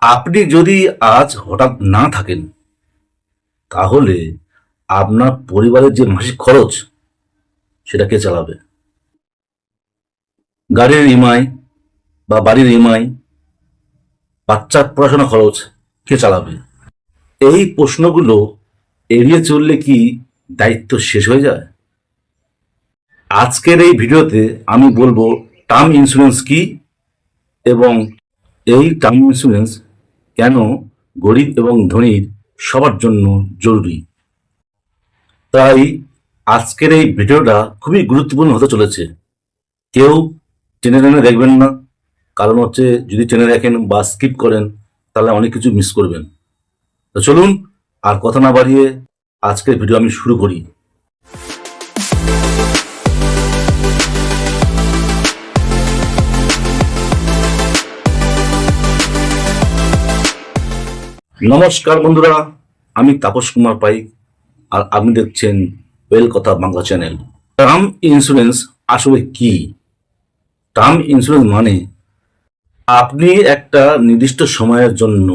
আপনি যদি আজ হঠাৎ না থাকেন তাহলে আপনার পরিবারের যে মাসিক খরচ সেটা কে চালাবে? গাড়ির ইএমআই বা বাড়ির ইএমআই, বাচ্চার পড়াশোনা খরচ কে চালাবে? এই প্রশ্নগুলো এড়িয়ে চললে কি দায়িত্ব শেষ হয়ে যায়? আজকের এই ভিডিওতে আমি বলবো টার্ম ইন্স্যুরেন্স কি এবং এই টার্ম ইন্স্যুরেন্স কেন গরিব এবং ধনীর সবার জন্য জরুরি। তাই আজকের এই ভিডিওটা খুবই গুরুত্বপূর্ণ হতে চলেছে। কেউ টেনে টেনে দেখবেন না, কারণ হচ্ছে যদি টেনে দেখেন বা স্কিপ করেন তাহলে অনেক কিছু মিস করবেন। তো চলুন আর কথা না বাড়িয়ে আজকের ভিডিও আমি শুরু করি। নমস্কার বন্ধুরা, আমি তাপস কুমার পাইক আর আপনি দেখছেন ওয়েল কথা বাংলা চ্যানেল। টার্ম ইন্স্যুরেন্স আসলে কি? টার্ম ইন্স্যুরেন্স মানে আপনি একটা নির্দিষ্ট সময়ের জন্য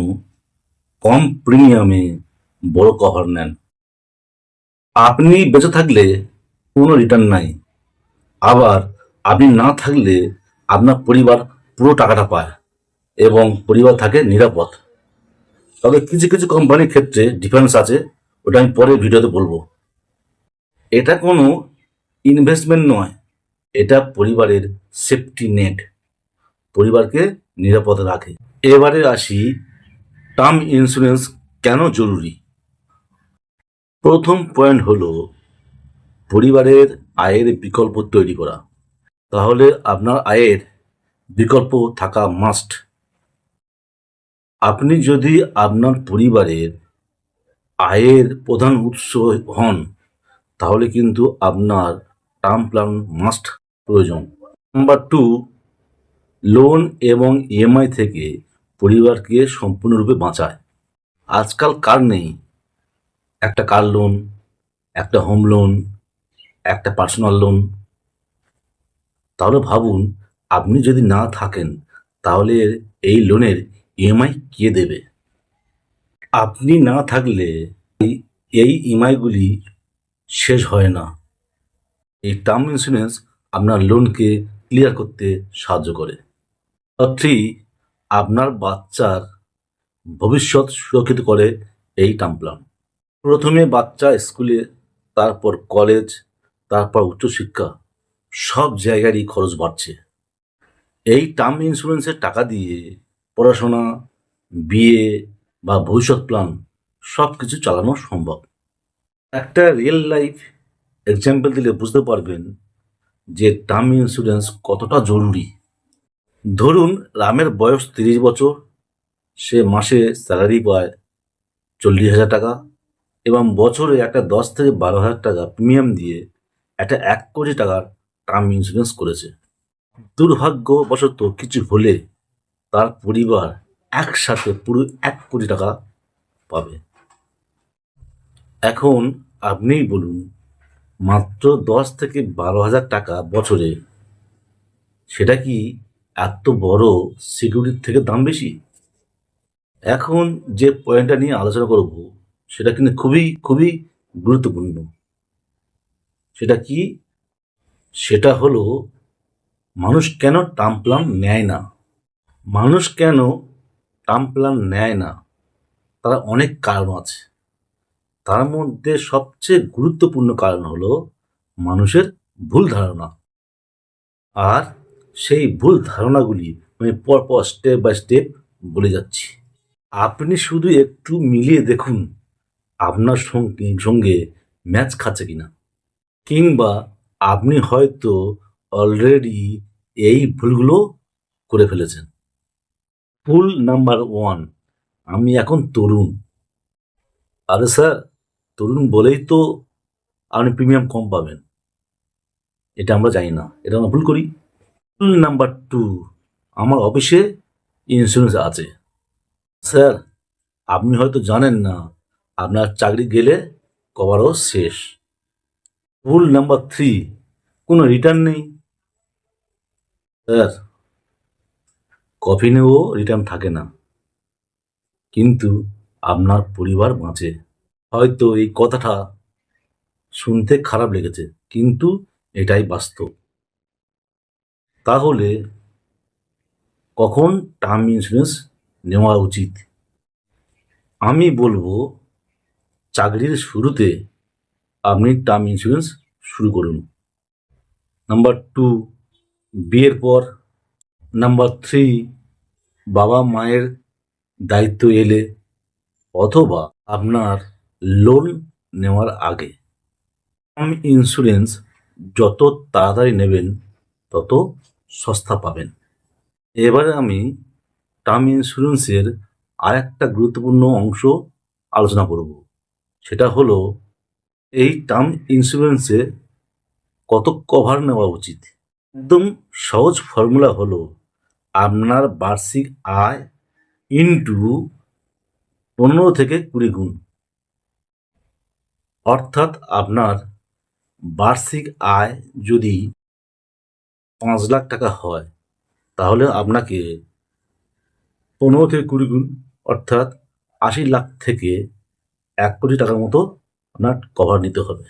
কম প্রিমিয়ামে বড় কভার নেন। আপনি বেঁচে থাকলে কোনো রিটার্ন নাই, আবার আপনি না থাকলে আপনার পরিবার পুরো টাকাটা পায় এবং পরিবার থাকে নিরাপদ। তবে কিছু কিছু কোম্পানির ক্ষেত্রে ডিফারেন্স আছে, ওটা আমি পরের ভিডিওতে বলবো। এটা কোনো ইনভেস্টমেন্ট নয়, এটা পরিবারের সেফটি নেট, পরিবারকে নিরাপদ রাখে। এবারে আসি টার্ম ইন্স্যুরেন্স কেন জরুরি। প্রথম পয়েন্ট হলো পরিবারের আয়ের বিকল্প তৈরি করা। তাহলে আপনার আয়ের বিকল্প থাকা মাস্ট। আপনি যদি আপনার পরিবারের আয়ের প্রধান উৎস হন তাহলে কিন্তু আপনার টার্ম প্ল্যান মাস্ট প্রয়োজন। নাম্বার টু, লোন এবং ইএমআই থেকে পরিবারকে সম্পূর্ণরূপে বাঁচায়। আজকাল কার নেই একটা কার লোন, একটা হোম লোন, একটা পার্সোনাল লোন? তাহলে ভাবুন, আপনি যদি না থাকেন তাহলে এই লোনের ইএমআই কে দেবে? আপনি না থাকলে এই ইএমআইগুলি শেষ হয় না। এই টার্ম ইন্স্যুরেন্স আপনার লোনকে ক্লিয়ার করতে সাহায্য করে। থ্রি, আপনার বাচ্চার ভবিষ্যৎ সুরক্ষিত করে এই টার্ম প্ল্যান। প্রথমে বাচ্চা স্কুলে, তারপর কলেজ, তারপর উচ্চশিক্ষা, সব জায়গারই খরচ বাড়ছে। এই টার্ম ইন্স্যুরেন্সের টাকা দিয়ে পড়াশোনা, বিয়ে বা ভবিষ্যৎ প্ল্যান সব কিছু চালানো সম্ভব। একটা রিয়েল লাইফ এক্সাম্পল দিলে বুঝতে পারবেন যে টার্ম ইন্স্যুরেন্স কতটা জরুরি। ধরুন রামের বয়স 30 বছর, সে মাসে স্যালারি পায় 40,000 টাকা এবং বছরে একটা 10 থেকে 12 হাজার টাকা প্রিমিয়াম দিয়ে একটা 1 কোটি টাকার টার্ম ইন্স্যুরেন্স করেছে। দুর্ভাগ্যবশত কিছু হলে তার পরিবার একসাথে পুরো 1 কোটি টাকা পাবে। এখন আপনিই বলুন, মাত্র 10 থেকে 12 হাজার টাকা বছরে, সেটা কি এত বড় সিকিউরিটির থেকে দাম বেশি? এখন যে পয়েন্টটা নিয়ে আলোচনা করব সেটা কিন্তু খুবই খুবই গুরুত্বপূর্ণ। সেটা কি? সেটা হলো মানুষ কেন টার্ম প্ল্যান নেয় না। মানুষ কেন টার্ম প্ল্যান নেয় না, তার অনেক কারণ আছে। তার মধ্যে সবচেয়ে গুরুত্বপূর্ণ কারণ হলো মানুষের ভুল ধারণা। আর সেই ভুল ধারণাগুলি আমি পরপর স্টেপ বাই স্টেপ বলে যাচ্ছি। আপনি শুধু একটু মিলিয়ে দেখুন আপনার সঙ্গে ম্যাচ খাচ্ছে কিনা, কিংবা আপনি হয়তো অলরেডি এই ভুলগুলো করে ফেলেছেন। ভুল নাম্বার ওয়ান, আমি এখন তরুণ। আরে স্যার, তরুণ বলেই তো আপনি প্রিমিয়াম কম পাবেন, এটা আমরা জানি না, এটা আমরা ভুল করি। ভুল নাম্বার টু, আমার অফিসে ইন্স্যুরেন্স আছে। স্যার, আপনি হয়তো জানেন না আপনার চাকরি গেলে কভারও শেষ। ভুল নাম্বার থ্রি, কোনো রিটার্ন নেই। স্যার, কফিনেও রিটার্ন থাকে না। কিন্তু আপনার পরিবার বাঁচে। হয়তো এই কথাটা শুনতে খারাপ লেগেছে, কিন্তু এটাই বাস্তব। তাহলে কখন টার্ম ইন্স্যুরেন্স নেওয়া উচিত? আমি বলবো, চাকরির শুরুতে আপনি টার্ম ইন্স্যুরেন্স শুরু করুন। নাম্বার 2, বিয়ের পর। নাম্বার 3, বাবা মায়ের দায়িত্ব এলে, অথবা আপনার লোন নেওয়ার আগে। টার্ম ইন্স্যুরেন্স যত তাড়াতাড়ি নেবেন তত সস্তা পাবেন। এবারে আমি টার্ম ইন্স্যুরেন্সের আরেকটা গুরুত্বপূর্ণ অংশ আলোচনা করব। সেটা হলো, এই টার্ম ইন্স্যুরেন্সে কত কভার নেওয়া উচিত। একদম সহজ ফর্মুলা হলো আপনার বার্ষিক আয় ইন্টু 15 থেকে 20 গুণ। অর্থাৎ আপনার বার্ষিক আয় যদি 5 লাখ টাকা হয়, তাহলে আপনাকে 15 থেকে 20 গুণ অর্থাৎ 80 লাখ থেকে 1 কোটি টাকার মতো আপনার কভার নিতে হবে।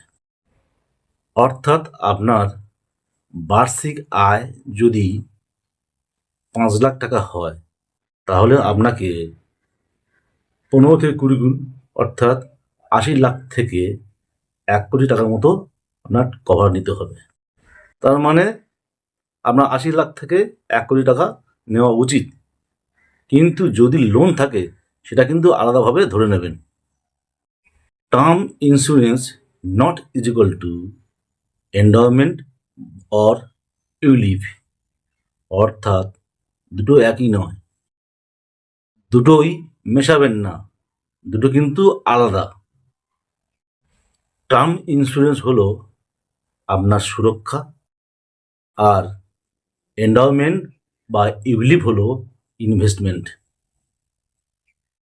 অর্থাৎ আপনার বার্ষিক আয় যদি 5 লাখ টাকা হয়, তাহলে আপনাকে 15 থেকে 20 গুণ অর্থাৎ 80 লাখ থেকে 1 কোটি টাকার মতো আপনার কভার নিতে হবে। তার মানে আপনার 80 লাখ থেকে 1 কোটি টাকা নেওয়া উচিত। কিন্তু যদি লোন থাকে, সেটা কিন্তু আলাদাভাবে ধরে নেবেন। Term insurance not is equal to endowment or ULIP. অর্থাৎ দুটো একই নয়, দুটোই মেশাবেন না, দুটো কিন্তু আলাদা। টার্ম ইন্স্যুরেন্স হলো আপনার সুরক্ষা, আর এন্ডাওমেন্ট বা ইউলিভ হলো ইনভেস্টমেন্ট।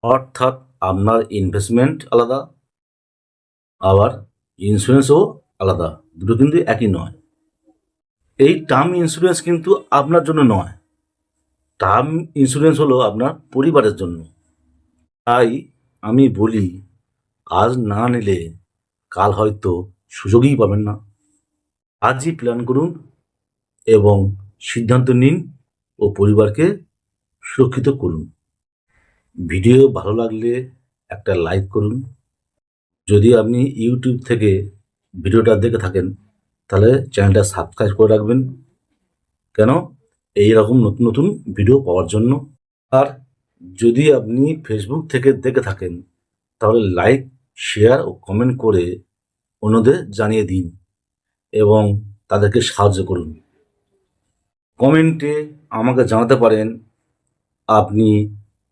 অর্থাৎ আপনার ইনভেস্টমেন্ট আলাদা, আবার ইন্স্যুরেন্সও আলাদা, দুটো কিন্তু একই নয়। এই টার্ম ইন্স্যুরেন্স কিন্তু আপনার জন্য নয়, টার্ম ইন্স্যুরেন্স হলো আপনার পরিবারের জন্য। তাই আমি বলি, আজ না নিলে কাল হয়তো সুযোগই পাবেন না। আজই প্ল্যান করুন এবং সিদ্ধান্ত নিন ও পরিবারকে সুরক্ষিত করুন। ভিডিও ভালো লাগলে একটা লাইক করুন। যদি আপনি ইউটিউব থেকে ভিডিওটা দেখে থাকেন, তাহলে চ্যানেলটা সাবস্ক্রাইব করে রাখবেন। কেন? এই রকম নতুন নতুন ভিডিও পাওয়ার জন্য। আর যদি আপনি ফেসবুক থেকে দেখে থাকেন, তাহলে লাইক, শেয়ার ও কমেন্ট করে অন্যদের জানিয়ে দিন এবং তাদেরকে সাহায্য করুন। কমেন্টে আমাকে জানাতে পারেন আপনি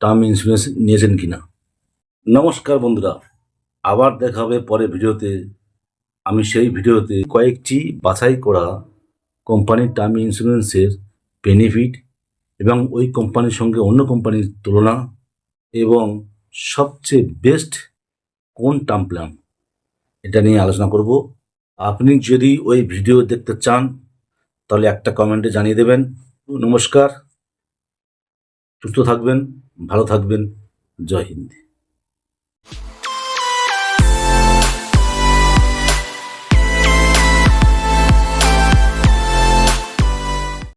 টার্ম ইন্স্যুরেন্স নিয়েছেন কিনা। নমস্কার বন্ধুরা, আবার দেখা হবে পরের ভিডিওতে। আমি সেই ভিডিওতে কয়েকটি বাছাই করা কোম্পানির টার্ম ইন্স্যুরেন্সের বেনিফিট এবং ওই কোম্পানির সঙ্গে অন্য কোম্পানির তুলনা এবং সবচেয়ে বেস্ট কোন টার্ম প্ল্যান, এটা নিয়ে আলোচনা করব। আপনি যদি ওই ভিডিও দেখতে চান, তাহলে একটা কমেন্টে জানিয়ে দেবেন। নমস্কার, সুস্থ থাকবেন, ভালো থাকবেন, জয় হিন্দ।